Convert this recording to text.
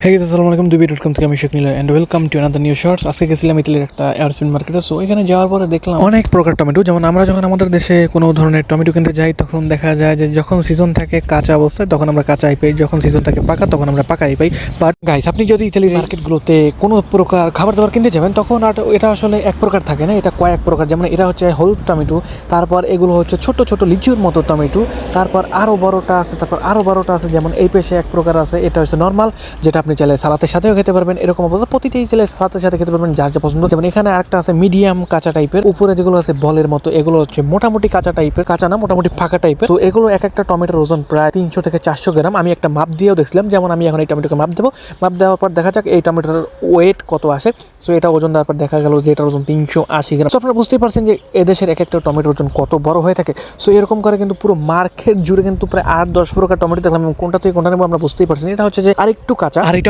হ্যাঁ গাইস, আসসালামু আলাইকুম। দুবি.com থেকে আমি Sheikh Niloy and welcome to another new shorts. আজকে গেছিলাম ইতালির একটা এয়ারসিন মার্কেটে। সো এখানে যাওয়ার পরে দেখলাম অনেক প্রকার টমেটো। যেমন আমরা যখন আমাদের দেশে কোনো ধরনের টমেটো কিনতে যাই তখন দেখা যায় যে যখন সিজন থাকে কাঁচা অবস্থায় তখন আমরা কাঁচাই পাই, যখন সিজন থাকে পাকা তখন আমরা পাকাই পাই। বাট গাইস, আপনি যদি ইতালির মার্কেটগুলোতে কোনো প্রকার খাবার দাবার কিনতে যাবেন তখন এটা আসলে এক প্রকার থাকে না, এটা কয়েক প্রকার। যেমন এটা হচ্ছে হলুদ টমেটো, তারপর এগুলো হচ্ছে ছোট ছোট লিচুর মতো টমেটো, তারপর আরও বড়টা আছে, তারপর আরও বড়টা আছে। যেমন এই পেশে এক প্রকার আছে, এটা হচ্ছে নর্মাল, যেটা আপনি চাইলে সালাতের সাথেও খেতে পারবেন। এরকম অবস্থা প্রতিটাই চাইলে সালাতের সাথে খেতে পারবেন, যার যা পছন্দ। যেমন এখানে আরেকটা আছে মিডিয়াম কাঁচা টাইপের, উপরে যেগুলো আছে বলের মতো, এগুলো হচ্ছে মোটামুটি কাঁচা টাইপের, কাঁচা না মোটামুটি ফাঁকা টাইপের। তো এগুলো এক একটা টমেটোর ওজন প্রায় 300 থেকে 400 গ্রাম। আমি একটা মাপ দিয়েও দেখছিলাম, যেমন আমি এখন এই টমেটোকে মাপ দেবো। মাপ দেওয়ার পর দেখা যাক এই টমেটোর ওয়েট কত আসে। সো এটা ওজন দেওয়ার পর দেখা গেল যে এটার ওজন 380 গ্রাম। সো আপনারা বুঝতেই পারছেন যে এদেশের এক একটা টমেটোর ওজন কত বড় হয়ে থাকে। সো এরকম করে কিন্তু পুরো মার্কেট জুড়ে কিন্তু প্রায় 8-10 প্রকার টমেটো দেখলাম, কোনটা থেকে কোনটা নেবো আমরা বুঝতেই পারছি। এটা হচ্ছে যে আরেকটু কাঁচা, আর এটা